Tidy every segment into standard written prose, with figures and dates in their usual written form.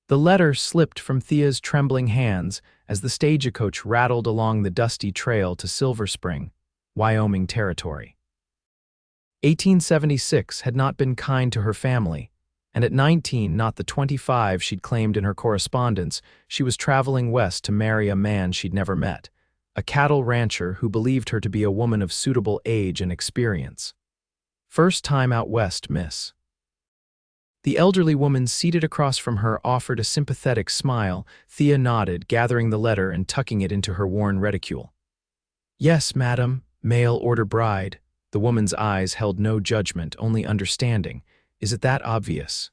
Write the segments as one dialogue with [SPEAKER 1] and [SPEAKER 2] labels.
[SPEAKER 1] The letter slipped from Thea's trembling hands as the stagecoach rattled along the dusty trail to Silver Spring, Wyoming territory. 1876 had not been kind to her family, and at 19, not the 25 she'd claimed in her correspondence, she was traveling west to marry a man she'd never met, a cattle rancher who believed her to be a woman of suitable age and experience. First time out west, miss. The elderly woman seated across from her offered a sympathetic smile. Thea nodded, gathering the letter and tucking it into her worn reticule. Yes, madam, mail order bride. The woman's eyes held no judgment, only understanding. Is it that obvious?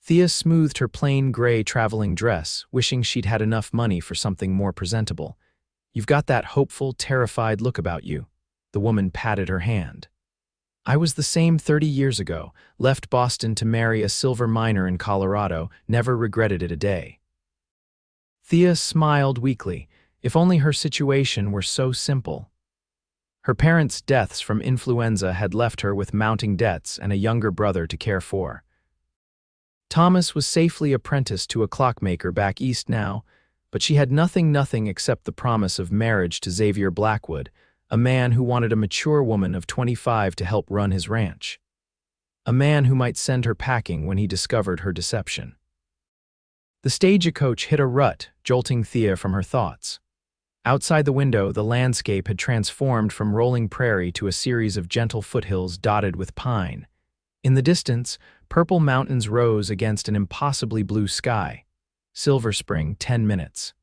[SPEAKER 1] Thea smoothed her plain gray traveling dress, wishing she'd had enough money for something more presentable. You've got that hopeful, terrified look about you. The woman patted her hand. I was the same 30 years ago, left Boston to marry a silver miner in Colorado, never regretted it a day. Thea smiled weakly. If only her situation were so simple. Her parents' deaths from influenza had left her with mounting debts and a younger brother to care for. Thomas was safely apprenticed to a clockmaker back east now, but she had nothing except the promise of marriage to Xavier Blackwood, a man who wanted a mature woman of 25 to help run his ranch. A man who might send her packing when he discovered her deception. The stagecoach hit a rut, jolting Thea from her thoughts. Outside the window, the landscape had transformed from rolling prairie to a series of gentle foothills dotted with pine. In the distance, purple mountains rose against an impossibly blue sky. Silver Spring, 10 minutes.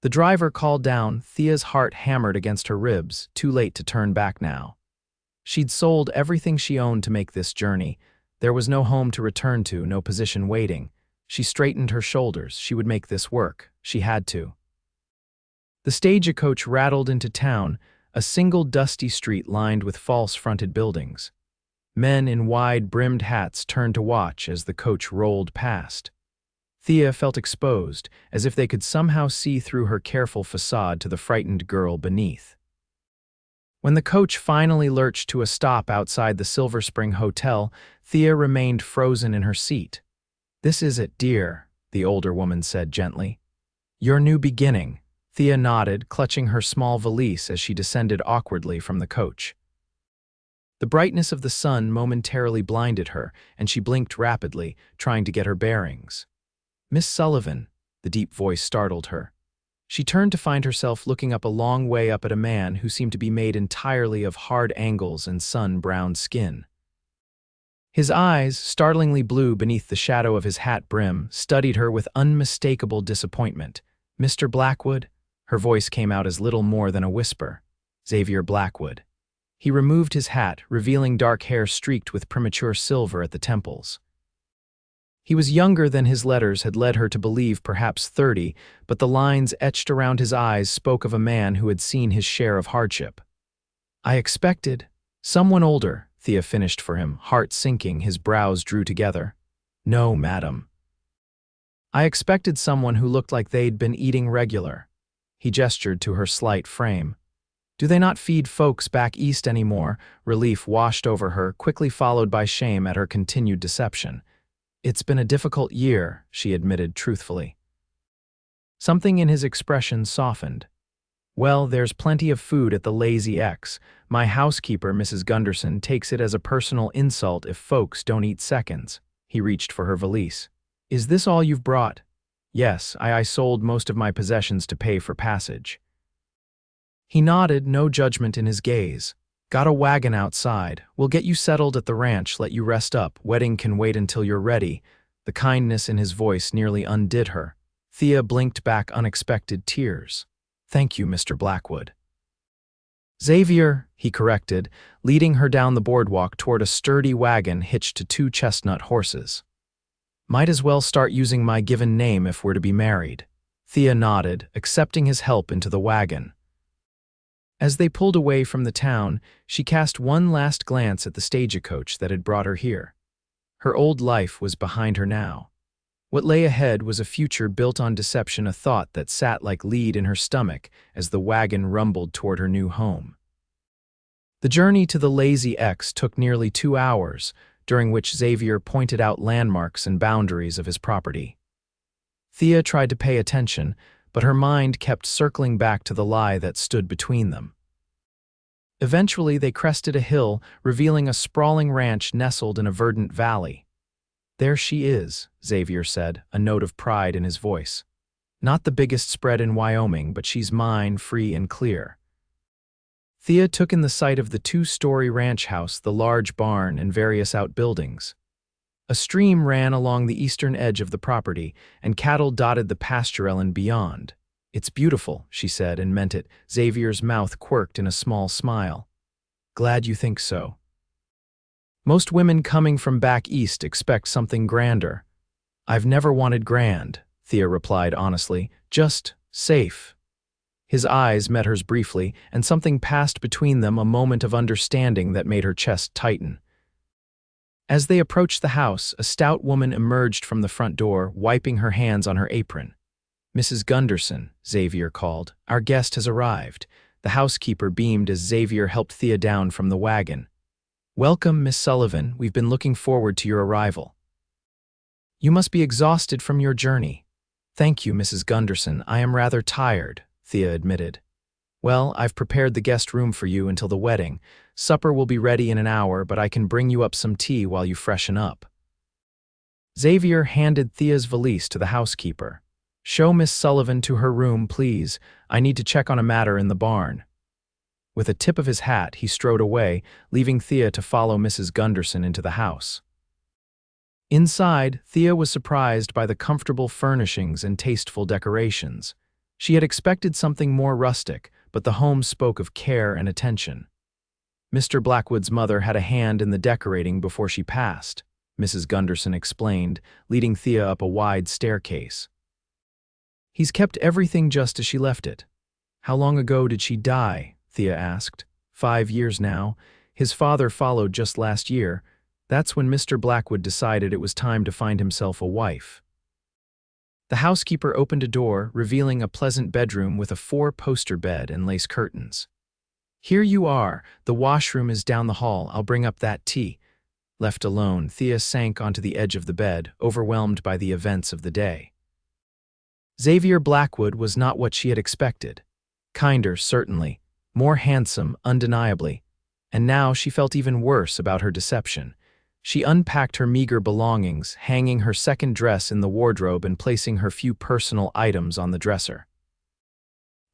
[SPEAKER 1] The driver called down. Thea's heart hammered against her ribs, too late to turn back now. She'd sold everything she owned to make this journey. There was no home to return to, no position waiting. She straightened her shoulders. She would make this work. She had to. The stagecoach rattled into town, a single dusty street lined with false-fronted buildings. Men in wide-brimmed hats turned to watch as the coach rolled past. Thea felt exposed, as if they could somehow see through her careful facade to the frightened girl beneath. When the coach finally lurched to a stop outside the Silver Spring Hotel, Thea remained frozen in her seat. "This is it, dear," the older woman said gently. "Your new beginning." Thea nodded, clutching her small valise as she descended awkwardly from the coach. The brightness of the sun momentarily blinded her, and she blinked rapidly, trying to get her bearings. "Miss Sullivan," the deep voice startled her. She turned to find herself looking up a long way up at a man who seemed to be made entirely of hard angles and sun-browned skin. His eyes, startlingly blue beneath the shadow of his hat brim, studied her with unmistakable disappointment. "Mr. Blackwood?" Her voice came out as little more than a whisper. "Xavier Blackwood." He removed his hat, revealing dark hair streaked with premature silver at the temples. He was younger than his letters had led her to believe, perhaps 30, but the lines etched around his eyes spoke of a man who had seen his share of hardship. "I expected someone older," Thea finished for him, heart sinking, his brows drew together. "No, madam. I expected someone who looked like they'd been eating regular." He gestured to her slight frame. "Do they not feed folks back east anymore?" Relief washed over her, quickly followed by shame at her continued deception. "It's been a difficult year," she admitted truthfully. Something in his expression softened. "Well, there's plenty of food at the Lazy X. My housekeeper, Mrs. Gunderson, takes it as a personal insult if folks don't eat seconds." He reached for her valise. "Is this all you've brought?" "Yes, I sold most of my possessions to pay for passage." He nodded, no judgment in his gaze. "Got a wagon outside. We'll get you settled at the ranch, let you rest up. Wedding can wait until you're ready." The kindness in his voice nearly undid her. Thea blinked back unexpected tears. "Thank you, Mr. Blackwood." "Xavier," he corrected, leading her down the boardwalk toward a sturdy wagon hitched to 2 chestnut horses. "Might as well start using my given name if we're to be married." Thea nodded, accepting his help into the wagon. As they pulled away from the town, she cast one last glance at the stagecoach that had brought her here. Her old life was behind her now. What lay ahead was a future built on deception, a thought that sat like lead in her stomach as the wagon rumbled toward her new home. The journey to the Lazy X took nearly 2 hours, during which Xavier pointed out landmarks and boundaries of his property. Thea tried to pay attention, but her mind kept circling back to the lie that stood between them. Eventually, they crested a hill, revealing a sprawling ranch nestled in a verdant valley. "There she is," Xavier said, a note of pride in his voice. "Not the biggest spread in Wyoming, but she's mine, free and clear." Thea took in the sight of the two-story ranch house, the large barn, and various outbuildings. A stream ran along the eastern edge of the property, and cattle dotted the pasturel and beyond. "It's beautiful," she said, and meant it. Xavier's mouth quirked in a small smile. "Glad you think so. Most women coming from back east expect something grander." "I've never wanted grand," Thea replied honestly. "Just safe." His eyes met hers briefly, and something passed between them, a moment of understanding that made her chest tighten. As they approached the house, a stout woman emerged from the front door, wiping her hands on her apron. "Mrs. Gunderson," Xavier called, "our guest has arrived." The housekeeper beamed as Xavier helped Thea down from the wagon. "Welcome, Miss Sullivan. We've been looking forward to your arrival. You must be exhausted from your journey." "Thank you, Mrs. Gunderson. I am rather tired," Thea admitted. "Well, I've prepared the guest room for you until the wedding. Supper will be ready in an hour, but I can bring you up some tea while you freshen up." Xavier handed Thea's valise to the housekeeper. "Show Miss Sullivan to her room, please. I need to check on a matter in the barn." With a tip of his hat, he strode away, leaving Thea to follow Mrs. Gunderson into the house. Inside, Thea was surprised by the comfortable furnishings and tasteful decorations. She had expected something more rustic, but the home spoke of care and attention. Mr. Blackwood's mother had a hand in the decorating before she passed, Mrs. Gunderson explained, leading Thea up a wide staircase. "He's kept everything just as she left it." "How long ago did she die?" Thea asked. 5 years now. His father followed just last year. That's when Mr. Blackwood decided it was time to find himself a wife. The housekeeper opened a door, revealing a pleasant bedroom with a 4-poster bed and lace curtains. "Here you are. The washroom is down the hall. I'll bring up that tea." Left alone, Thea sank onto the edge of the bed, overwhelmed by the events of the day. Xavier Blackwood was not what she had expected. Kinder, certainly. More handsome, undeniably. And now she felt even worse about her deception. She unpacked her meager belongings, hanging her second dress in the wardrobe and placing her few personal items on the dresser.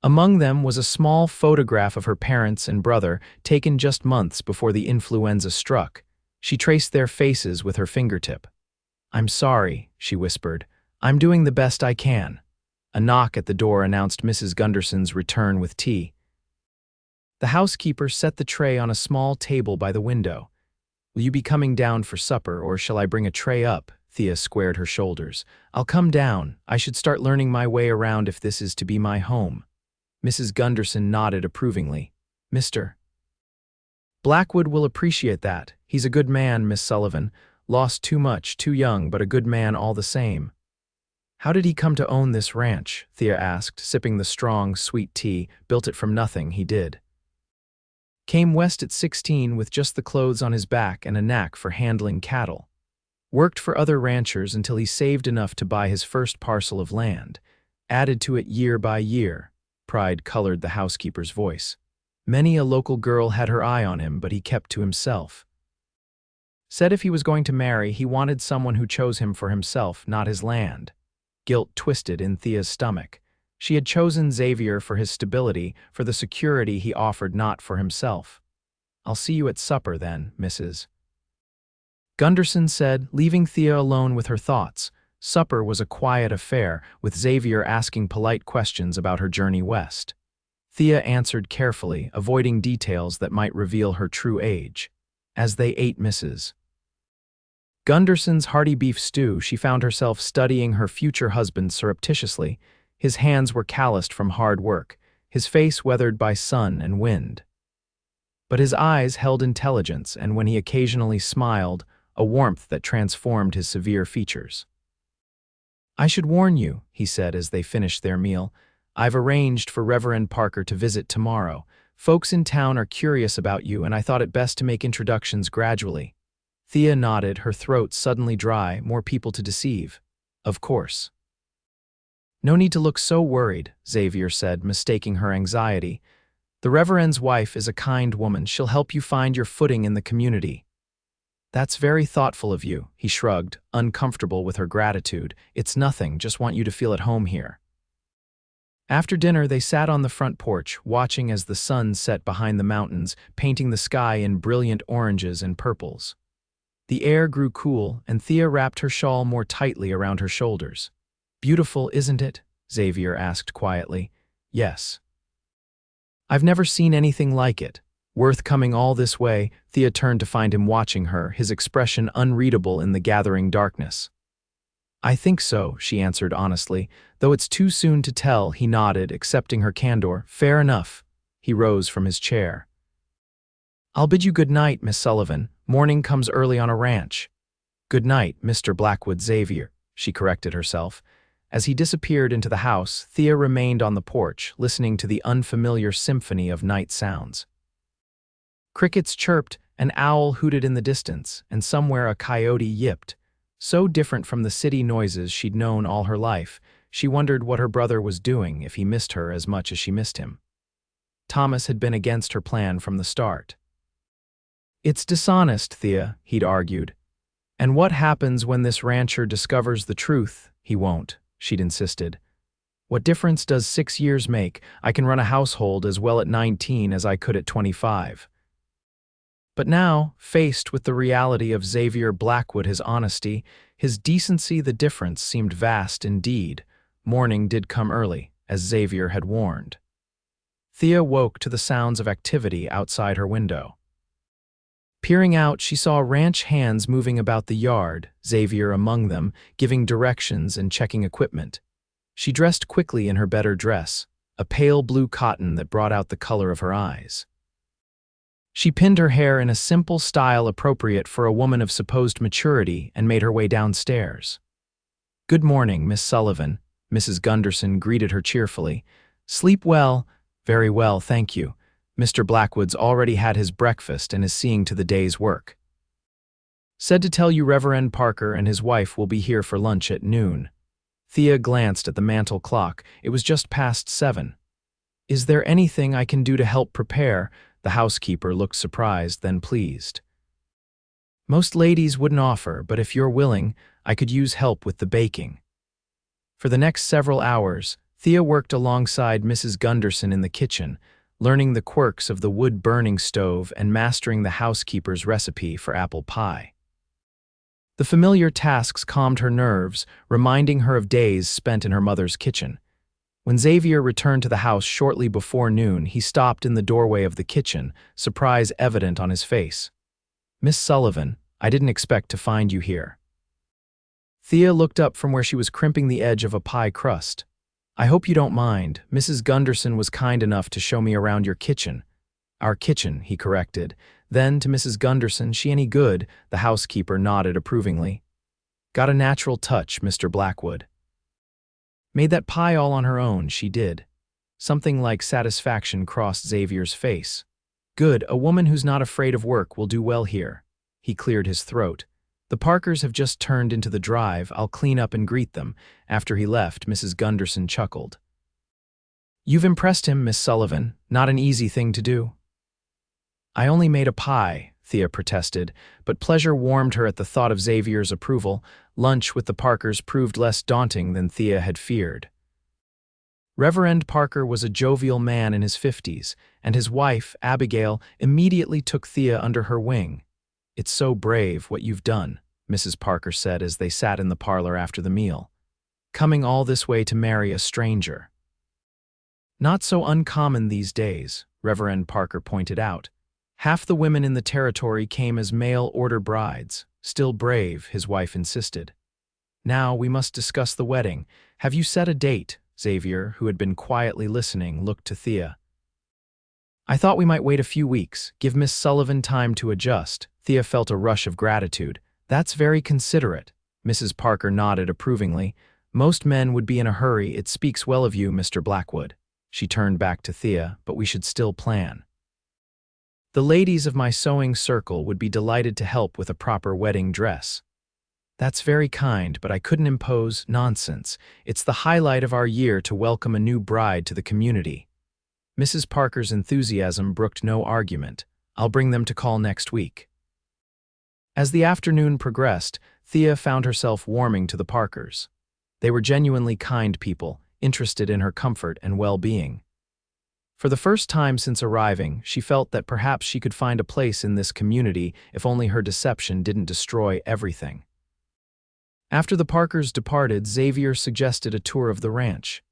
[SPEAKER 1] Among them was a small photograph of her parents and brother, taken just months before the influenza struck. She traced their faces with her fingertip. "I'm sorry," she whispered. "I'm doing the best I can." A knock at the door announced Mrs. Gunderson's return with tea. The housekeeper set the tray on a small table by the window. "Will you be coming down for supper, or shall I bring a tray up?" Thea squared her shoulders. "I'll come down. I should start learning my way around if this is to be my home." Mrs. Gunderson nodded approvingly. "Mr. Blackwood will appreciate that. He's a good man, Miss Sullivan. Lost too much, too young, but a good man all the same." "How did he come to own this ranch?" Thea asked, sipping the strong, sweet tea. "Built it from nothing, he did." "Came west at 16 with just the clothes on his back and a knack for handling cattle. Worked for other ranchers until he saved enough to buy his first parcel of land. Added to it year by year." Pride colored the housekeeper's voice. "Many a local girl had her eye on him, but he kept to himself. Said if he was going to marry, he wanted someone who chose him for himself, not his land." Guilt twisted in Thea's stomach. She had chosen Xavier for his stability, for the security he offered, not for himself. "I'll see you at supper then, Mrs. Gunderson said, leaving Thea alone with her thoughts. Supper was a quiet affair, with Xavier asking polite questions about her journey west. Thea answered carefully, avoiding details that might reveal her true age. As they ate Mrs. Gunderson's hearty beef stew, she found herself studying her future husband surreptitiously. His hands were calloused from hard work, his face weathered by sun and wind. But his eyes held intelligence, and when he occasionally smiled, a warmth that transformed his severe features. "I should warn you," he said as they finished their meal. "I've arranged for Reverend Parker to visit tomorrow. Folks in town are curious about you, and I thought it best to make introductions gradually." Thea nodded, her throat suddenly dry. More people to deceive. Of course. No need to look so worried, Xavier said, mistaking her anxiety. The Reverend's wife is a kind woman. She'll help you find your footing in the community. That's very thoughtful of you, he shrugged, uncomfortable with her gratitude. It's nothing, just want you to feel at home here. After dinner, they sat on the front porch, watching as the sun set behind the mountains, painting the sky in brilliant oranges and purples. The air grew cool, and Thea wrapped her shawl more tightly around her shoulders. Beautiful, isn't it? Xavier asked quietly. Yes. I've never seen anything like it. Worth coming all this way. Thea turned to find him watching her, his expression unreadable in the gathering darkness. I think so, she answered honestly. Though it's too soon to tell, he nodded, accepting her candor. Fair enough. He rose from his chair. I'll bid you good night, Miss Sullivan. Morning comes early on a ranch. Good night, Mr. Blackwood. Xavier, she corrected herself. As he disappeared into the house, Thea remained on the porch, listening to the unfamiliar symphony of night sounds. Crickets chirped, an owl hooted in the distance, and somewhere a coyote yipped. So different from the city noises she'd known all her life, she wondered what her brother was doing if he missed her as much as she missed him. Thomas had been against her plan from the start. It's dishonest, Thea, he'd argued. And what happens when this rancher discovers the truth? He won't, she'd insisted. What difference does 6 years make? I can run a household as well at 19 as I could at 25. But now, faced with the reality of Xavier Blackwood, his honesty, his decency, the difference seemed vast indeed. Morning did come early, as Xavier had warned. Thea woke to the sounds of activity outside her window. Peering out, she saw ranch hands moving about the yard, Xavier among them, giving directions and checking equipment. She dressed quickly in her better dress, a pale blue cotton that brought out the color of her eyes. She pinned her hair in a simple style appropriate for a woman of supposed maturity and made her way downstairs. Good morning, Miss Sullivan, Mrs. Gunderson greeted her cheerfully. Sleep well? Very well, thank you. Mr. Blackwood's already had his breakfast and is seeing to the day's work. Said to tell you Reverend Parker and his wife will be here for lunch at noon. Thea glanced at the mantel clock. It was just past 7. Is there anything I can do to help prepare? The housekeeper looked surprised, then pleased. Most ladies wouldn't offer, but if you're willing, I could use help with the baking. For the next several hours, Thea worked alongside Mrs. Gunderson in the kitchen, learning the quirks of the wood-burning stove and mastering the housekeeper's recipe for apple pie. The familiar tasks calmed her nerves, reminding her of days spent in her mother's kitchen. When Xavier returned to the house shortly before noon, he stopped in the doorway of the kitchen, surprise evident on his face. Miss Sullivan, I didn't expect to find you here. Thea looked up from where she was crimping the edge of a pie crust. I hope you don't mind. Mrs. Gunderson was kind enough to show me around your kitchen. Our kitchen, he corrected. Then, to Mrs. Gunderson, she any good? The housekeeper nodded approvingly. Got a natural touch, Mr. Blackwood. Made that pie all on her own, she did. Something like satisfaction crossed Xavier's face. Good, a woman who's not afraid of work will do well here. He cleared his throat. The Parkers have just turned into the drive. I'll clean up and greet them. After he left, Mrs. Gunderson chuckled. You've impressed him, Miss Sullivan. Not an easy thing to do. I only made a pie, Thea protested, but pleasure warmed her at the thought of Xavier's approval. Lunch with the Parkers proved less daunting than Thea had feared. Reverend Parker was a jovial man in his 50s, and his wife, Abigail, immediately took Thea under her wing. It's so brave what you've done, Mrs. Parker said as they sat in the parlor after the meal. Coming all this way to marry a stranger. Not so uncommon these days, Reverend Parker pointed out. Half the women in the territory came as mail-order brides. Still brave, his wife insisted. Now we must discuss the wedding. Have you set a date? Xavier, who had been quietly listening, looked to Thea. I thought we might wait a few weeks, give Miss Sullivan time to adjust. Thea felt a rush of gratitude. That's very considerate. Mrs. Parker nodded approvingly. Most men would be in a hurry. It speaks well of you, Mr. Blackwood. She turned back to Thea, but we should still plan. The ladies of my sewing circle would be delighted to help with a proper wedding dress. That's very kind, but I couldn't impose nonsense. It's the highlight of our year to welcome a new bride to the community. Mrs. Parker's enthusiasm brooked no argument. I'll bring them to call next week. As the afternoon progressed, Thea found herself warming to the Parkers. They were genuinely kind people, interested in her comfort and well-being. For the first time since arriving, she felt that perhaps she could find a place in this community if only her deception didn't destroy everything. After the Parkers departed, Xavier suggested a tour of the ranch.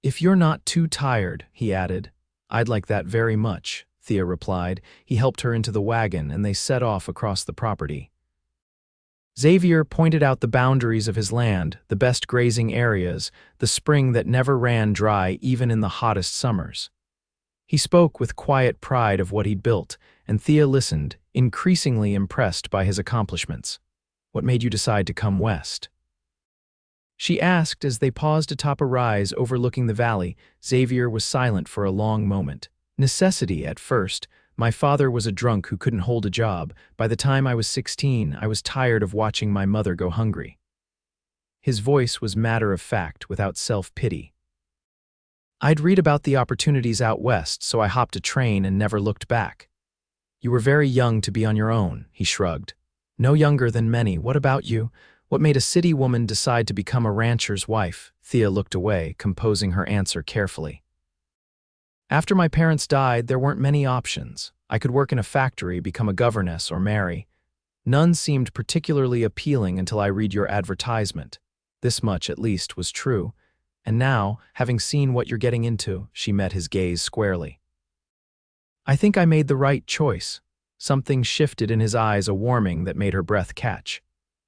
[SPEAKER 1] "If you're not too tired," he added. "I'd like that very much," Thea replied. He helped her into the wagon and they set off across the property. Xavier pointed out the boundaries of his land, the best grazing areas, the spring that never ran dry even in the hottest summers. He spoke with quiet pride of what he'd built, and Thea listened, increasingly impressed by his accomplishments. "What made you decide to come west?" she asked as they paused atop a rise overlooking the valley. Xavier was silent for a long moment. "Necessity at first. My father was a drunk who couldn't hold a job. By the time I was 16, I was tired of watching my mother go hungry." His voice was matter of fact, without self-pity. "I'd read about the opportunities out west, so I hopped a train and never looked back." "You were very young to be on your own," he shrugged. "No younger than many. What about you? What made a city woman decide to become a rancher's wife?" Thea looked away, composing her answer carefully. "After my parents died, there weren't many options. I could work in a factory, become a governess, or marry. None seemed particularly appealing until I read your advertisement. This much, at least, was true. And now, having seen what you're getting into," she met his gaze squarely. "I think I made the right choice." Something shifted in his eyes, a warming that made her breath catch.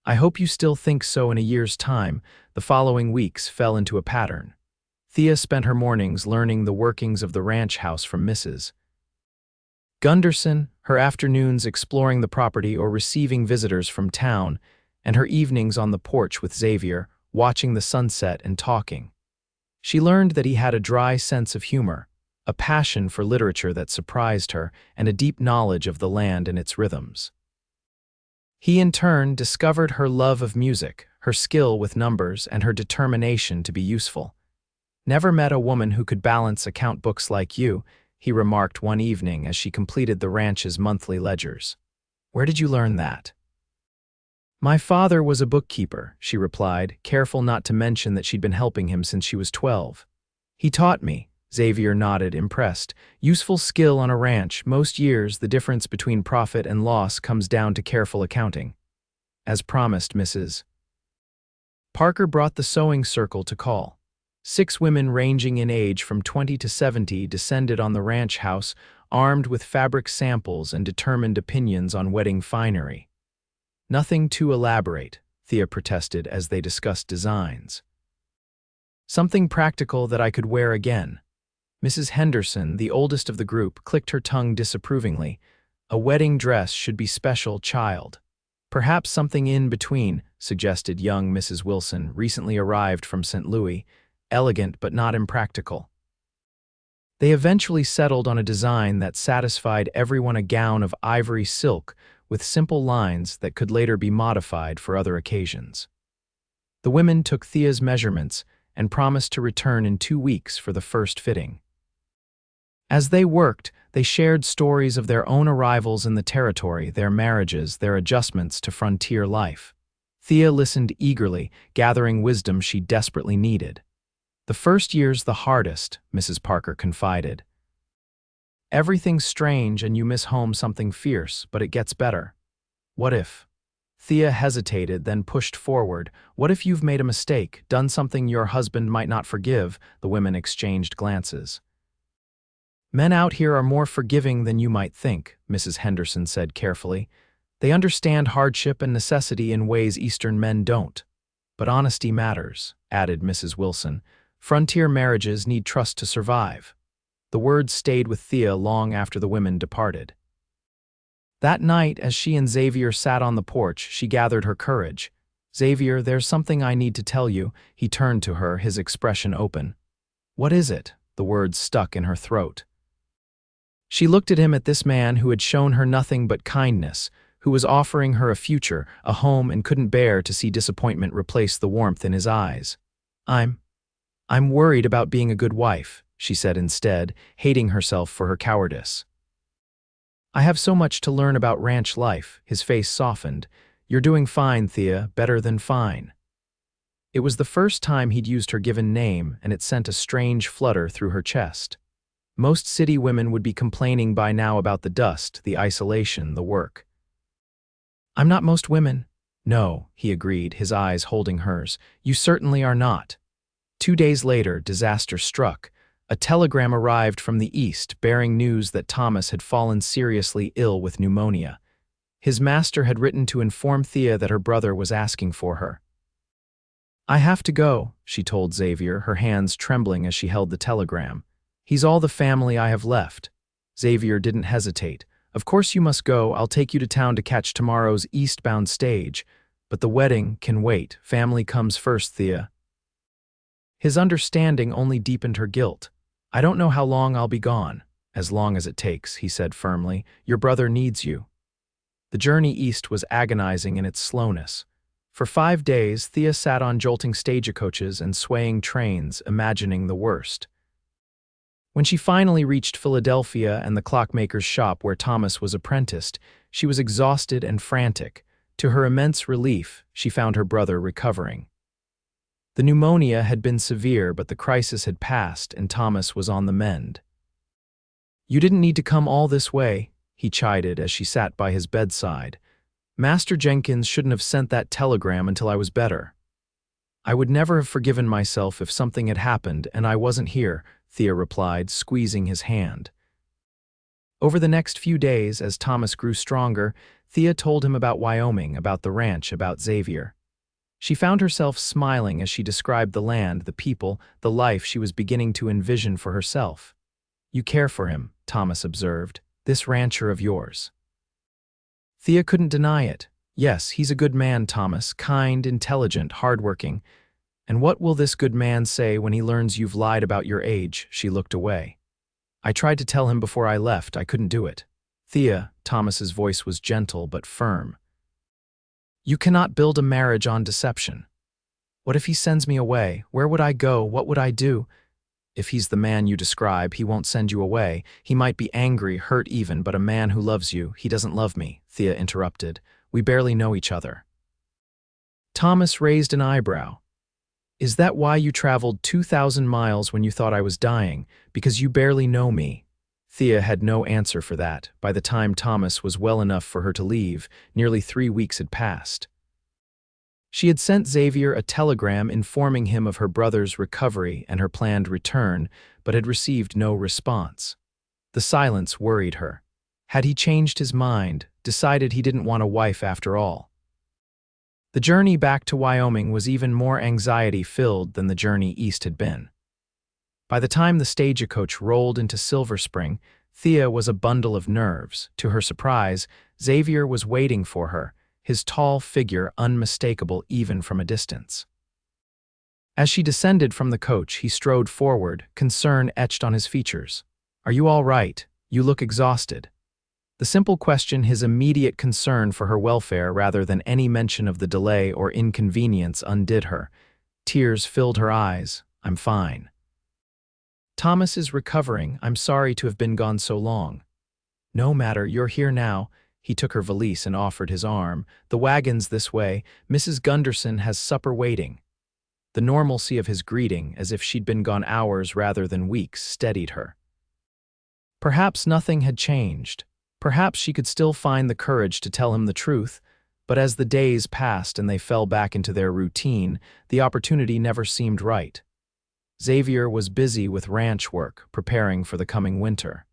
[SPEAKER 1] "I hope you still think so in a year's time." The following weeks fell into a pattern. Thea spent her mornings learning the workings of the ranch house from Mrs. Gunderson, her afternoons exploring the property or receiving visitors from town, and her evenings on the porch with Xavier, watching the sunset and talking. She learned that he had a dry sense of humor, a passion for literature that surprised her, and a deep knowledge of the land and its rhythms. He in turn discovered her love of music, her skill with numbers, and her determination to be useful. "Never met a woman who could balance account books like you," he remarked one evening as she completed the ranch's monthly ledgers. "Where did you learn that?" "My father was a bookkeeper," she replied, careful not to mention that she'd been helping him since she was 12. "He taught me." Xavier nodded, impressed. "Useful skill on a ranch. Most years, the difference between profit and loss comes down to careful accounting." As promised, Mrs. Parker brought the sewing circle to call. 6 women ranging in age from 20 to 70 descended on the ranch house, armed with fabric samples and determined opinions on wedding finery. "Nothing too elaborate," Thea protested as they discussed designs. "Something practical that I could wear again." Mrs. Henderson, the oldest of the group, clicked her tongue disapprovingly. "A wedding dress should be special, child." "Perhaps something in between," suggested young Mrs. Wilson, recently arrived from St. Louis. "Elegant but not impractical." They eventually settled on a design that satisfied everyone, a gown of ivory silk with simple lines that could later be modified for other occasions. The women took Thea's measurements and promised to return in 2 weeks for the first fitting. As they worked, they shared stories of their own arrivals in the territory, their marriages, their adjustments to frontier life. Thea listened eagerly, gathering wisdom she desperately needed. "The first year's the hardest," Mrs. Parker confided. "Everything's strange and you miss home something fierce, but it gets better." "What if?" Thea hesitated, then pushed forward. "What if you've made a mistake, done something your husband might not forgive?" The women exchanged glances. "Men out here are more forgiving than you might think," Mrs. Henderson said carefully. "They understand hardship and necessity in ways Eastern men don't. But honesty matters," added Mrs. Wilson. "Frontier marriages need trust to survive." The words stayed with Thea long after the women departed. That night, as she and Xavier sat on the porch, she gathered her courage. "Xavier, there's something I need to tell you." He turned to her, his expression open. "What is it?" The words stuck in her throat. She looked at him, at this man who had shown her nothing but kindness, who was offering her a future, a home, and couldn't bear to see disappointment replace the warmth in his eyes. I'm worried about being a good wife, she said instead, hating herself for her cowardice. I have so much to learn about ranch life. His face softened. You're doing fine, Thea, better than fine. It was the first time he'd used her given name, and it sent a strange flutter through her chest. Most city women would be complaining by now about the dust, the isolation, the work. I'm not most women. No, he agreed, his eyes holding hers. You certainly are not. 2 days later, disaster struck. A telegram arrived from the east bearing news that Thomas had fallen seriously ill with pneumonia. His master had written to inform Thea that her brother was asking for her. I have to go, she told Xavier, her hands trembling as she held the telegram. He's all the family I have left. Xavier didn't hesitate. Of course you must go. I'll take you to town to catch tomorrow's eastbound stage. But the wedding can wait. Family comes first, Thea. His understanding only deepened her guilt. I don't know how long I'll be gone. As long as it takes, he said firmly. Your brother needs you. The journey east was agonizing in its slowness. For 5 days, Thea sat on jolting stagecoaches and swaying trains, imagining the worst. When she finally reached Philadelphia and the clockmaker's shop where Thomas was apprenticed, she was exhausted and frantic. To her immense relief, she found her brother recovering. The pneumonia had been severe, but the crisis had passed and Thomas was on the mend. You didn't need to come all this way, he chided as she sat by his bedside. Master Jenkins shouldn't have sent that telegram until I was better. I would never have forgiven myself if something had happened and I wasn't here, Thea replied, squeezing his hand. Over the next few days, as Thomas grew stronger, Thea told him about Wyoming, about the ranch, about Xavier. She found herself smiling as she described the land, the people, the life she was beginning to envision for herself. You care for him, Thomas observed, this rancher of yours. Thea couldn't deny it. Yes, he's a good man, Thomas, kind, intelligent, hardworking. And what will this good man say when he learns you've lied about your age? She looked away. I tried to tell him before I left. I couldn't do it. Thea, Thomas's voice was gentle but firm. You cannot build a marriage on deception. What if he sends me away? Where would I go? What would I do? If he's the man you describe, he won't send you away. He might be angry, hurt even, but a man who loves you, he doesn't love me, Thea interrupted. We barely know each other. Thomas raised an eyebrow. Is that why you traveled 2,000 miles when you thought I was dying? Because you barely know me? Thea had no answer for that. By the time Thomas was well enough for her to leave, nearly 3 weeks had passed. She had sent Xavier a telegram informing him of her brother's recovery and her planned return, but had received no response. The silence worried her. Had he changed his mind, decided he didn't want a wife after all? The journey back to Wyoming was even more anxiety-filled than the journey east had been. By the time the stagecoach rolled into Silver Spring, Thea was a bundle of nerves. To her surprise, Xavier was waiting for her, his tall figure unmistakable even from a distance. As she descended from the coach, he strode forward, concern etched on his features. Are you all right? You look exhausted. The simple question, his immediate concern for her welfare rather than any mention of the delay or inconvenience, undid her. Tears filled her eyes. I'm fine. Thomas is recovering. I'm sorry to have been gone so long. No matter, you're here now. He took her valise and offered his arm. The wagon's this way. Mrs. Gunderson has supper waiting. The normalcy of his greeting, as if she'd been gone hours rather than weeks, steadied her. Perhaps nothing had changed. Perhaps she could still find the courage to tell him the truth, but as the days passed and they fell back into their routine, the opportunity never seemed right. Xavier was busy with ranch work, preparing for the coming winter.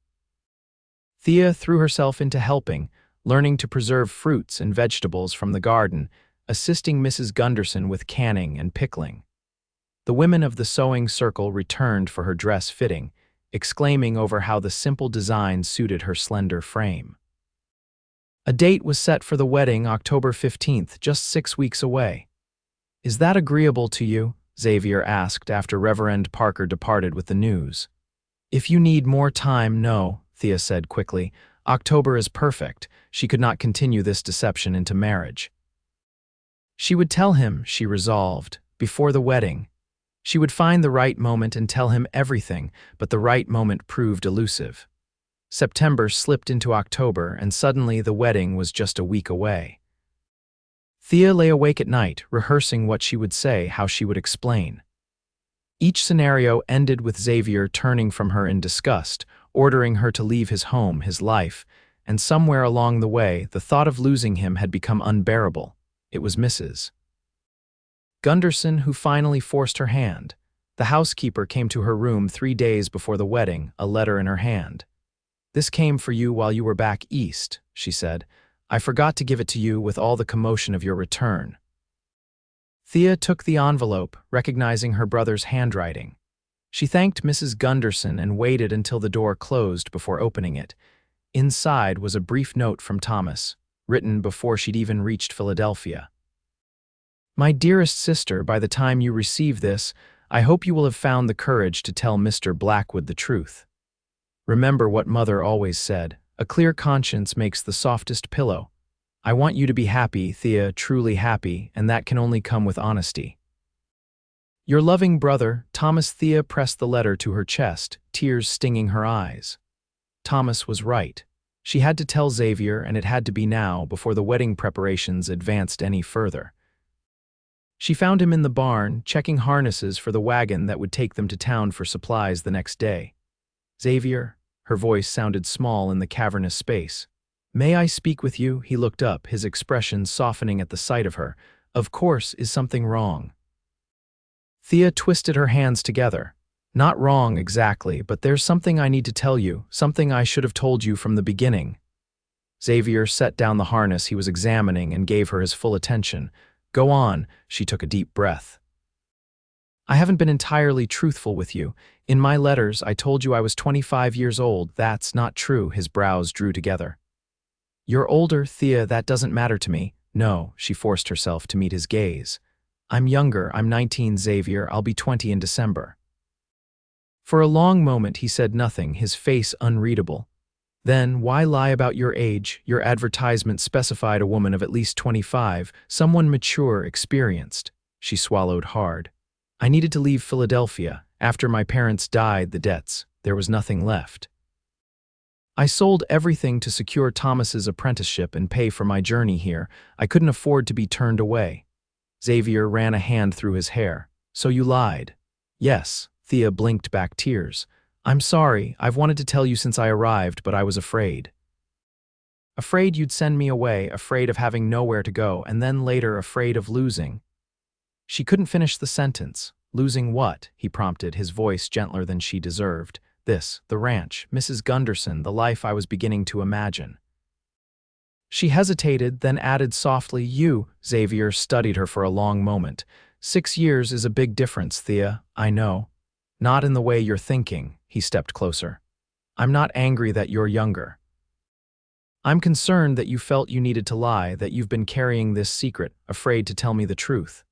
[SPEAKER 1] Thea threw herself into helping, learning to preserve fruits and vegetables from the garden, assisting Mrs. Gunderson with canning and pickling. The women of the sewing circle returned for her dress fitting, exclaiming over how the simple design suited her slender frame. A date was set for the wedding, October 15th, just 6 weeks away. Is that agreeable to you? Xavier asked after Reverend Parker departed with the news. If you need more time, no, Thea said quickly. October is perfect. She could not continue this deception into marriage. She would tell him, she resolved, before the wedding. She would find the right moment and tell him everything, but the right moment proved elusive. September slipped into October, and suddenly the wedding was just a week away. Thea lay awake at night, rehearsing what she would say, how she would explain. Each scenario ended with Xavier turning from her in disgust, ordering her to leave his home, his life, and somewhere along the way, the thought of losing him had become unbearable. It was Mrs. Gunderson who finally forced her hand. The housekeeper came to her room 3 days before the wedding, a letter in her hand. "This came for you while you were back east," she said. "I forgot to give it to you with all the commotion of your return." Thea took the envelope, recognizing her brother's handwriting. She thanked Mrs. Gunderson and waited until the door closed before opening it. Inside was a brief note from Thomas, written before she'd even reached Philadelphia. "My dearest sister, by the time you receive this, I hope you will have found the courage to tell Mr. Blackwood the truth. Remember what Mother always said, a clear conscience makes the softest pillow. I want you to be happy, Thea, truly happy, and that can only come with honesty. Your loving brother, Thomas." Thea pressed the letter to her chest, tears stinging her eyes. Thomas was right. She had to tell Xavier, and it had to be now, before the wedding preparations advanced any further. She found him in the barn, checking harnesses for the wagon that would take them to town for supplies the next day. "Xavier," her voice sounded small in the cavernous space. "May I speak with you?" He looked up, his expression softening at the sight of her. "Of course, is something wrong?" Thea twisted her hands together. "Not wrong exactly, but there's something I need to tell you, something I should have told you from the beginning." Xavier set down the harness he was examining and gave her his full attention. "Go on," she took a deep breath. "I haven't been entirely truthful with you. In my letters, I told you I was 25 years old. That's not true." His brows drew together. "You're older, Thea, that doesn't matter to me." "No," she forced herself to meet his gaze. "I'm younger, I'm 19, Xavier, I'll be 20 in December." For a long moment he said nothing, his face unreadable. "Then why lie about your age? Your advertisement specified a woman of at least 25, someone mature, experienced." She swallowed hard. "I needed to leave Philadelphia. After my parents died, the debts, there was nothing left. I sold everything to secure Thomas's apprenticeship and pay for my journey here. I couldn't afford to be turned away." Xavier ran a hand through his hair. "So you lied?" "Yes." Thea blinked back tears. "I'm sorry. I've wanted to tell you since I arrived, but I was afraid. Afraid you'd send me away, afraid of having nowhere to go, and then later afraid of losing." She couldn't finish the sentence. "Losing what?" he prompted, his voice gentler than she deserved. "This, the ranch, Mrs. Gunderson, the life I was beginning to imagine." She hesitated, then added softly, "You." Xavier studied her for a long moment. 6 years is a big difference, Thea, I know. Not in the way you're thinking." He stepped closer. "I'm not angry that you're younger. I'm concerned that you felt you needed to lie, that you've been carrying this secret, afraid to tell me the truth."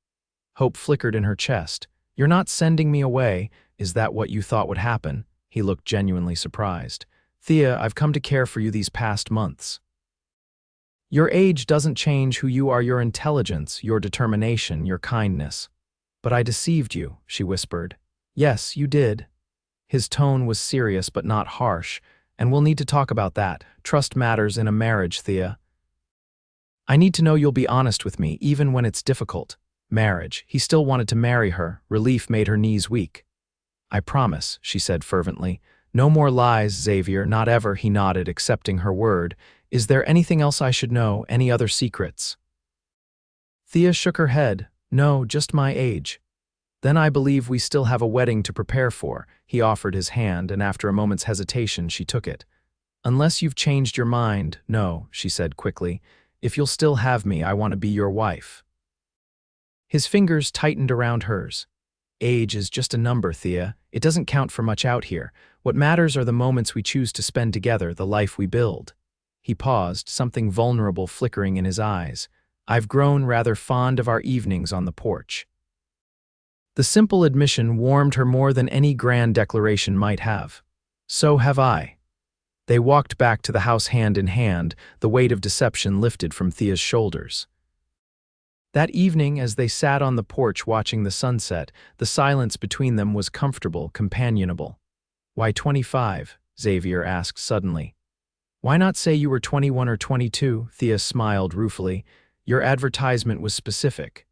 [SPEAKER 1] Hope flickered in her chest. "You're not sending me away. Is that what you thought would happen?" He looked genuinely surprised. "Thea, I've come to care for you these past months. Your age doesn't change who you are, your intelligence, your determination, your kindness. But I deceived you," she whispered. "Yes, you did." His tone was serious but not harsh. "And we'll need to talk about that. Trust matters in a marriage, Thea. I need to know you'll be honest with me, even when it's difficult." Marriage. He still wanted to marry her. Relief made her knees weak. "I promise," she said fervently. "No more lies, Xavier, not ever." He nodded, accepting her word. "Is there anything else I should know? Any other secrets?" Thea shook her head. "No, just my age." "Then I believe we still have a wedding to prepare for." He offered his hand, and after a moment's hesitation, she took it. "Unless you've changed your mind." "No," she said quickly. "If you'll still have me, I want to be your wife." His fingers tightened around hers. "Age is just a number, Thea. It doesn't count for much out here. What matters are the moments we choose to spend together, the life we build." He paused, something vulnerable flickering in his eyes. "I've grown rather fond of our evenings on the porch." The simple admission warmed her more than any grand declaration might have. "So have I." They walked back to the house hand in hand, the weight of deception lifted from Thea's shoulders. That evening, as they sat on the porch watching the sunset, the silence between them was comfortable, companionable. "Why 25?" Xavier asked suddenly. "Why not say you were 21 or 22? Thea smiled ruefully. "Your advertisement was specific.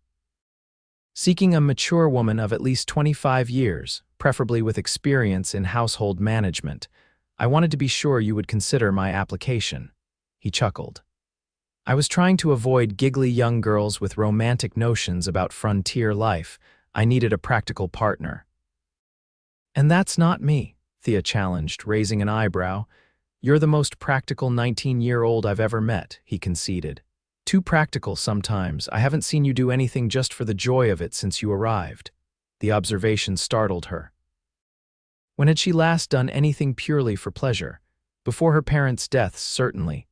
[SPEAKER 1] Seeking a mature woman of at least 25 years, preferably with experience in household management. I wanted to be sure you would consider my application." He chuckled. "I was trying to avoid giggly young girls with romantic notions about frontier life. I needed a practical partner." "And that's not me," Thea challenged, raising an eyebrow. "You're the most practical 19-year-old I've ever met," he conceded. "Too practical sometimes. I haven't seen you do anything just for the joy of it since you arrived." The observation startled her. When had she last done anything purely for pleasure? Before her parents' deaths, certainly.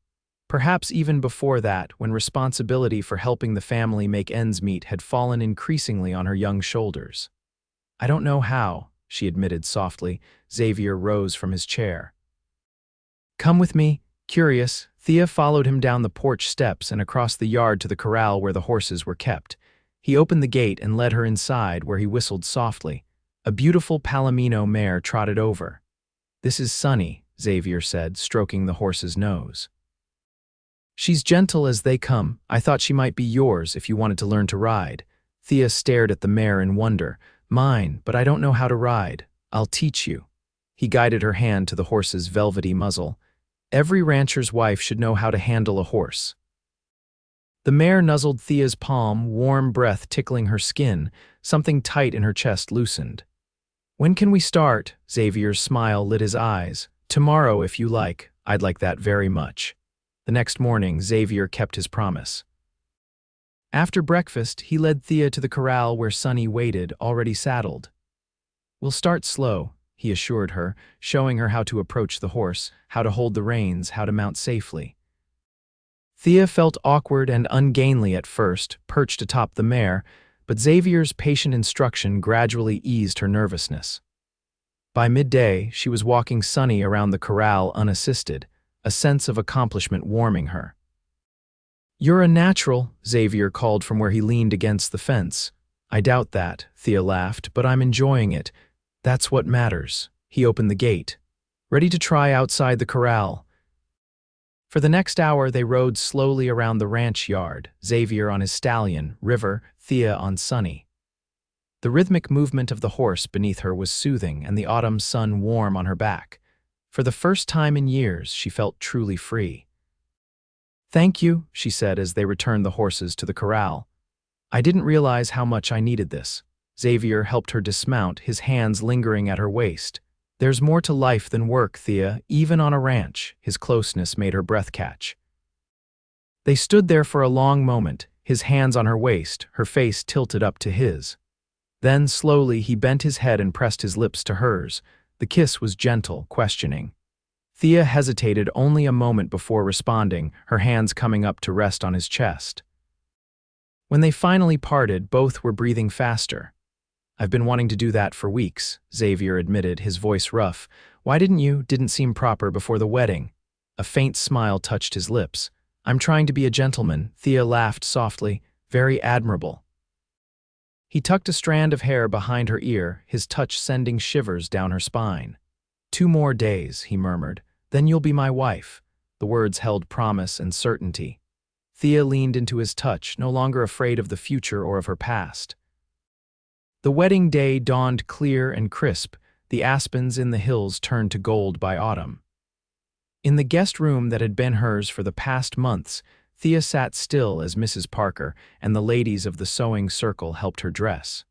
[SPEAKER 1] Perhaps even before that, when responsibility for helping the family make ends meet had fallen increasingly on her young shoulders. "I don't know how," she admitted softly. Xavier rose from his chair. "Come with me." Curious, Thea followed him down the porch steps and across the yard to the corral where the horses were kept. He opened the gate and led her inside, where he whistled softly. A beautiful Palomino mare trotted over. "This is Sunny," Xavier said, stroking the horse's nose. "She's gentle as they come. I thought she might be yours if you wanted to learn to ride." Thea stared at the mare in wonder. "Mine, but I don't know how to ride. I'll teach you." He guided her hand to the horse's velvety muzzle. "Every rancher's wife should know how to handle a horse." The mare nuzzled Thea's palm, warm breath tickling her skin. Something tight in her chest loosened. "When can we start?" Xavier's smile lit his eyes. "Tomorrow, if you like. I'd like that very much." The next morning, Xavier kept his promise. After breakfast, he led Thea to the corral where Sunny waited, already saddled. "We'll start slow," he assured her, showing her how to approach the horse, how to hold the reins, how to mount safely. Thea felt awkward and ungainly at first, perched atop the mare, but Xavier's patient instruction gradually eased her nervousness. By midday, she was walking Sunny around the corral unassisted, a sense of accomplishment warming her. "You're a natural," Xavier called from where he leaned against the fence. "I doubt that," Thea laughed, "but I'm enjoying it. That's what matters." He opened the gate. "Ready to try outside the corral?" For the next hour, they rode slowly around the ranch yard, Xavier on his stallion, River, Thea on Sunny. The rhythmic movement of the horse beneath her was soothing, and the autumn sun warm on her back. For the first time in years, she felt truly free. "Thank you," she said as they returned the horses to the corral. "I didn't realize how much I needed this." Xavier helped her dismount, his hands lingering at her waist. "There's more to life than work, Thea, even on a ranch." His closeness made her breath catch. They stood there for a long moment, his hands on her waist, her face tilted up to his. Then, slowly, he bent his head and pressed his lips to hers. The kiss was gentle, questioning. Thea hesitated only a moment before responding, her hands coming up to rest on his chest. When they finally parted, both were breathing faster. "I've been wanting to do that for weeks," Xavier admitted, his voice rough. "Why didn't seem proper before the wedding?" A faint smile touched his lips. "I'm trying to be a gentleman," Thea laughed softly. "Very admirable." He tucked a strand of hair behind her ear, his touch sending shivers down her spine. "2 more days," he murmured. "Then you'll be my wife." The words held promise and certainty. Thea leaned into his touch, no longer afraid of the future or of her past. The wedding day dawned clear and crisp, the aspens in the hills turned to gold by autumn. In the guest room that had been hers for the past months, Thea sat still as Mrs. Parker and the ladies of the sewing circle helped her dress.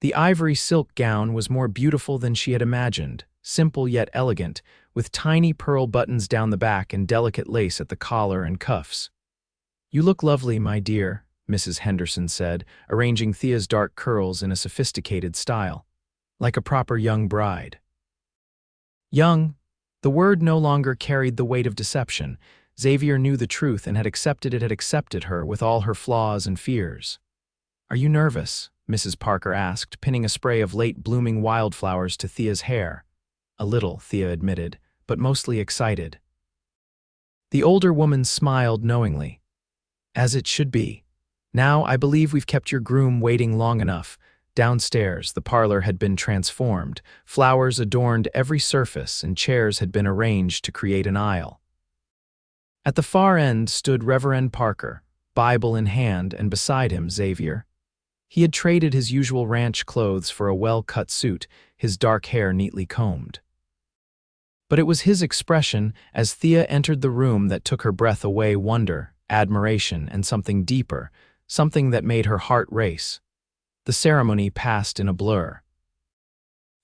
[SPEAKER 1] The ivory silk gown was more beautiful than she had imagined, simple yet elegant, with tiny pearl buttons down the back and delicate lace at the collar and cuffs. "You look lovely, my dear," Mrs. Henderson said, arranging Thea's dark curls in a sophisticated style. "Like a proper young bride." Young. The word no longer carried the weight of deception. Xavier knew the truth and had accepted her with all her flaws and fears. "Are you nervous?" Mrs. Parker asked, pinning a spray of late-blooming wildflowers to Thea's hair. "A little," Thea admitted, but mostly excited. The older woman smiled knowingly. As it should be. Now I believe we've kept your groom waiting long enough. Downstairs, the parlor had been transformed. Flowers adorned every surface and chairs had been arranged to create an aisle. At the far end stood Reverend Parker, Bible in hand, and beside him Xavier. He had traded his usual ranch clothes for a well-cut suit, his dark hair neatly combed. But it was his expression as Thea entered the room that took her breath away: wonder, admiration, and something deeper, something that made her heart race. The ceremony passed in a blur.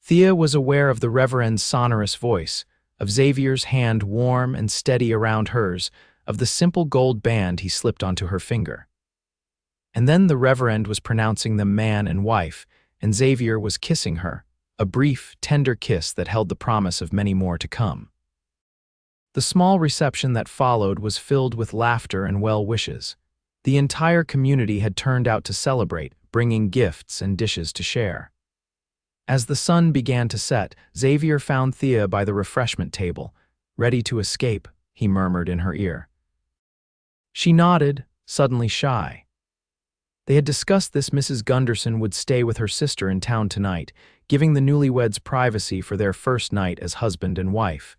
[SPEAKER 1] Thea was aware of the Reverend's sonorous voice, of Xavier's hand warm and steady around hers, of the simple gold band he slipped onto her finger. And then the Reverend was pronouncing them man and wife, and Xavier was kissing her, a brief, tender kiss that held the promise of many more to come. The small reception that followed was filled with laughter and well wishes. The entire community had turned out to celebrate, bringing gifts and dishes to share. As the sun began to set, Xavier found Thea by the refreshment table. "Ready to escape," he murmured in her ear. She nodded, suddenly shy. They had discussed this. Mrs. Gunderson would stay with her sister in town tonight, giving the newlyweds privacy for their first night as husband and wife.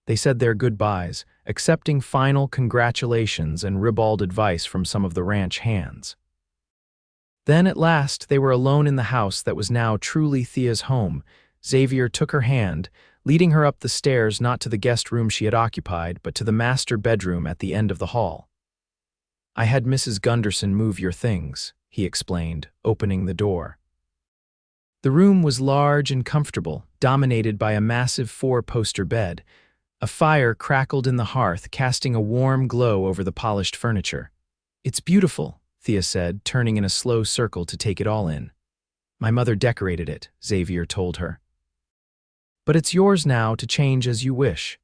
[SPEAKER 1] They said their goodbyes, accepting final congratulations and ribald advice from some of the ranch hands. Then at last they were alone in the house that was now truly Thea's home. Xavier took her hand, leading her up the stairs, not to the guest room she had occupied, but to the master bedroom at the end of the hall. "I had Mrs. Gunderson move your things," he explained, opening the door. The room was large and comfortable, dominated by a massive 4-poster bed. A fire crackled in the hearth, casting a warm glow over the polished furniture. "It's beautiful," Thea said, turning in a slow circle to take it all in. "My mother decorated it," Xavier told her. "But it's yours now to change as you wish."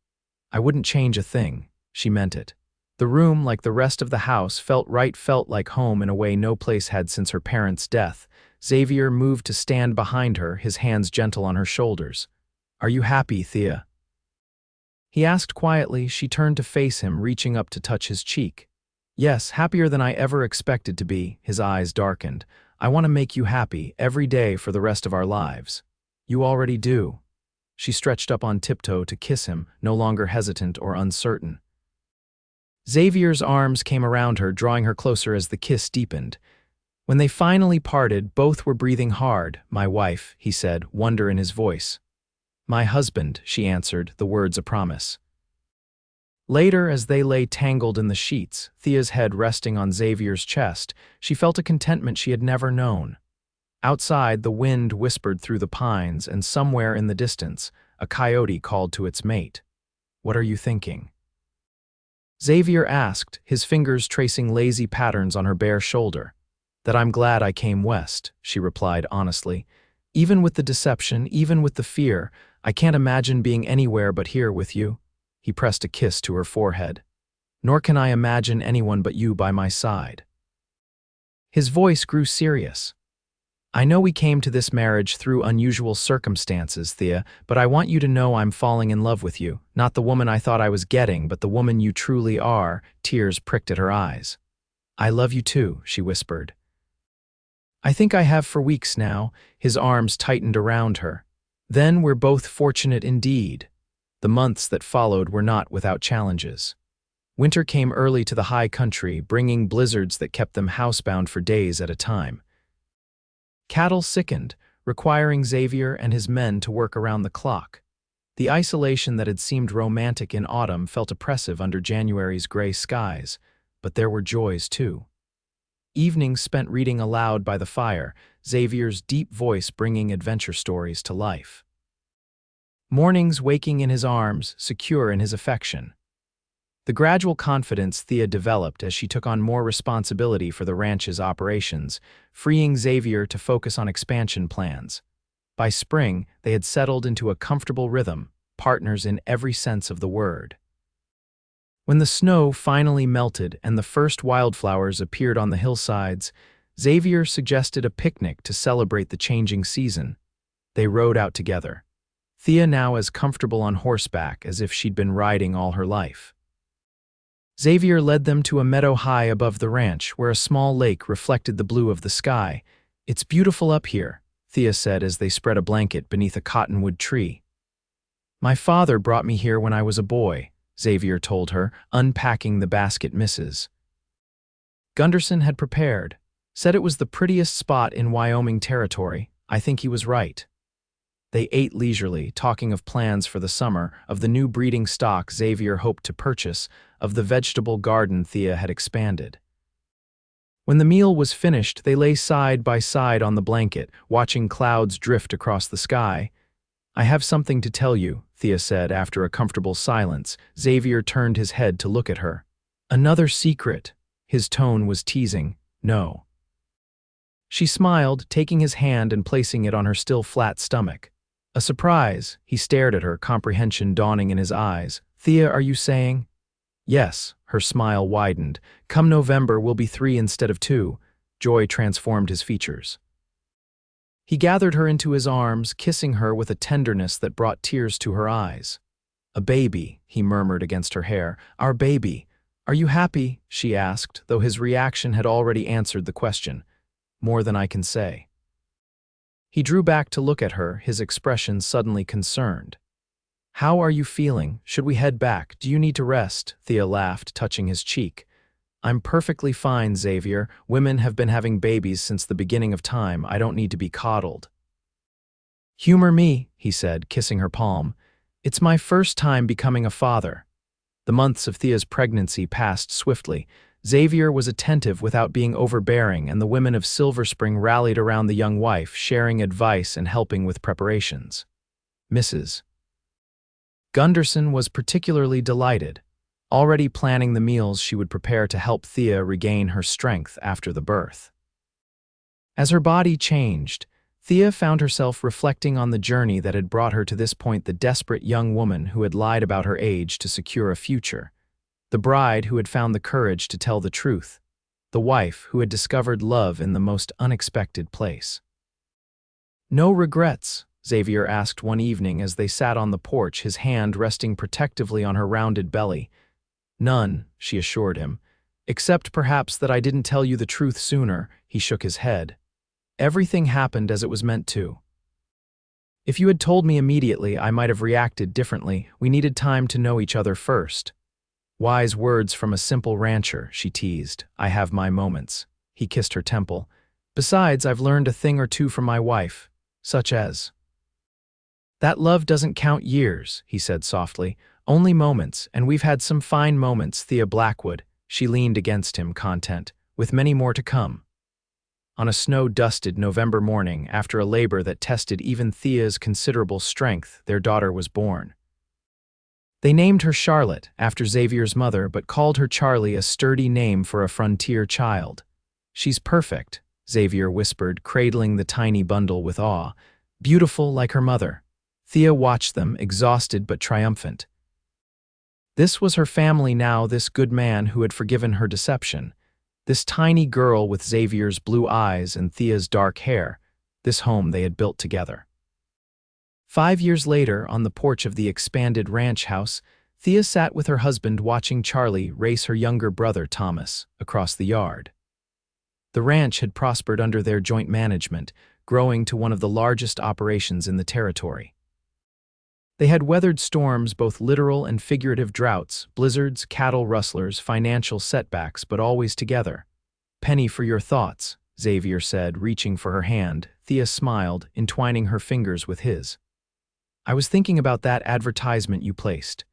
[SPEAKER 1] "I wouldn't change a thing." She meant it. The room, like the rest of the house, felt like home in a way no place had since her parents' death. Xavier moved to stand behind her, his hands gentle on her shoulders. "Are you happy, Thea?" He asked quietly. She turned to face him, reaching up to touch his cheek. "Yes, happier than I ever expected to be." His eyes darkened. "I want to make you happy, every day for the rest of our lives." "You already do." She stretched up on tiptoe to kiss him, no longer hesitant or uncertain. Xavier's arms came around her, drawing her closer as the kiss deepened. When they finally parted, both were breathing hard. "My wife," he said, wonder in his voice. "My husband," she answered, the words a promise. Later, as they lay tangled in the sheets, Thea's head resting on Xavier's chest, she felt a contentment she had never known. Outside, the wind whispered through the pines, and somewhere in the distance, a coyote called to its mate. "What are you thinking?" Xavier asked, his fingers tracing lazy patterns on her bare shoulder. "That I'm glad I came west," she replied honestly. "Even with the deception, even with the fear, I can't imagine being anywhere but here with you." He pressed a kiss to her forehead. "Nor can I imagine anyone but you by my side." His voice grew serious. "I know we came to this marriage through unusual circumstances, Thea, but I want you to know I'm falling in love with you. Not the woman I thought I was getting, but the woman you truly are." Tears pricked at her eyes. "I love you too," she whispered. "I think I have for weeks now." His arms tightened around her. "Then we're both fortunate indeed." The months that followed were not without challenges. Winter came early to the high country, bringing blizzards that kept them housebound for days at a time. Cattle sickened, requiring Xavier and his men to work around the clock. The isolation that had seemed romantic in autumn felt oppressive under January's gray skies, but there were joys too. Evenings spent reading aloud by the fire, Xavier's deep voice bringing adventure stories to life. Mornings waking in his arms, secure in his affection. The gradual confidence Thea developed as she took on more responsibility for the ranch's operations, freeing Xavier to focus on expansion plans. By spring, they had settled into a comfortable rhythm, partners in every sense of the word. When the snow finally melted and the first wildflowers appeared on the hillsides, Xavier suggested a picnic to celebrate the changing season. They rode out together. Thea now as comfortable on horseback as if she'd been riding all her life. Xavier led them to a meadow high above the ranch where a small lake reflected the blue of the sky. "It's beautiful up here," Thea said as they spread a blanket beneath a cottonwood tree. "My father brought me here when I was a boy," Xavier told her, unpacking the basket misses. Gunderson had prepared, said it was the prettiest spot in Wyoming territory. I think he was right. They ate leisurely, talking of plans for the summer, of the new breeding stock Xavier hoped to purchase, of the vegetable garden Thea had expanded. When the meal was finished, they lay side by side on the blanket, watching clouds drift across the sky. "I have something to tell you," Thea said after a comfortable silence. Xavier turned his head to look at her. "Another secret." His tone was teasing. "No." She smiled, taking his hand and placing it on her still flat stomach. "A surprise." He stared at her, comprehension dawning in his eyes. "Thea, are you saying?" "Yes." Her smile widened. "Come November, we'll be 3 instead of 2. Joy transformed his features. He gathered her into his arms, kissing her with a tenderness that brought tears to her eyes. "A baby," he murmured against her hair. "Our baby. Are you happy?" she asked, though his reaction had already answered the question. "More than I can say." He drew back to look at her, his expression suddenly concerned. "How are you feeling? Should we head back? Do you need to rest?" Thea laughed, touching his cheek. "I'm perfectly fine, Xavier. Women have been having babies since the beginning of time. I don't need to be coddled." "Humor me," he said, kissing her palm. "It's my first time becoming a father." The months of Thea's pregnancy passed swiftly. Xavier was attentive without being overbearing, and the women of Silver Spring rallied around the young wife, sharing advice and helping with preparations. Mrs. Gunderson was particularly delighted, already planning the meals she would prepare to help Thea regain her strength after the birth. As her body changed, Thea found herself reflecting on the journey that had brought her to this point, the desperate young woman who had lied about her age to secure a future, the bride who had found the courage to tell the truth, the wife who had discovered love in the most unexpected place. "No regrets?" Xavier asked one evening as they sat on the porch, his hand resting protectively on her rounded belly. "None," she assured him. "Except perhaps that I didn't tell you the truth sooner." He shook his head. "Everything happened as it was meant to. If you had told me immediately, I might have reacted differently. We needed time to know each other first." "Wise words from a simple rancher," she teased. "I have my moments." He kissed her temple. "Besides, I've learned a thing or two from my wife, such as—" "That love doesn't count years," he said softly. "Only moments, and we've had some fine moments." Thea Blackwood, she leaned against him, content, with many more to come. On a snow-dusted November morning, after a labor that tested even Thea's considerable strength, their daughter was born. They named her Charlotte, after Xavier's mother, but called her Charlie, a sturdy name for a frontier child. "She's perfect," Xavier whispered, cradling the tiny bundle with awe. "Beautiful like her mother." Thea watched them, exhausted but triumphant. This was her family now, this good man who had forgiven her deception. This tiny girl with Xavier's blue eyes and Thea's dark hair. This home they had built together. 5 years later, on the porch of the expanded ranch house, Thea sat with her husband watching Charlie race her younger brother, Thomas, across the yard. The ranch had prospered under their joint management, growing to one of the largest operations in the territory. They had weathered storms, both literal and figurative droughts, blizzards, cattle rustlers, financial setbacks, but always together. "Penny for your thoughts," Xavier said, reaching for her hand. Thea smiled, entwining her fingers with his. "I was thinking about that advertisement you placed.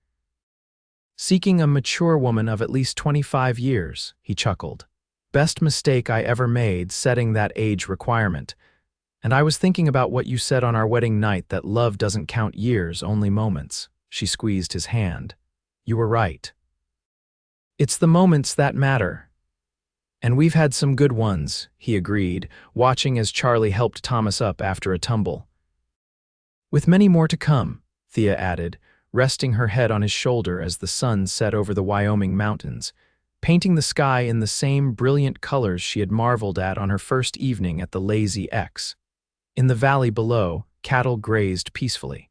[SPEAKER 1] Seeking a mature woman of at least 25 years, he chuckled. "Best mistake I ever made, setting that age requirement. And I was thinking about what you said on our wedding night, that love doesn't count years, only moments." She squeezed his hand. "You were right. It's the moments that matter. And we've had some good ones," he agreed, watching as Charlie helped Thomas up after a tumble. "With many more to come," Thea added, resting her head on his shoulder as the sun set over the Wyoming mountains, painting the sky in the same brilliant colors she had marveled at on her first evening at the Lazy X. In the valley below, cattle grazed peacefully.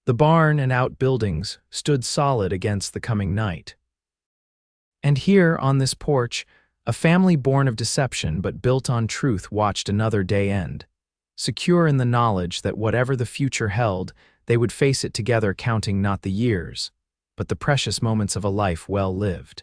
[SPEAKER 1] The barn and outbuildings stood solid against the coming night. And here, on this porch, a family born of deception but built on truth watched another day end, secure in the knowledge that whatever the future held, they would face it together, counting not the years, but the precious moments of a life well lived.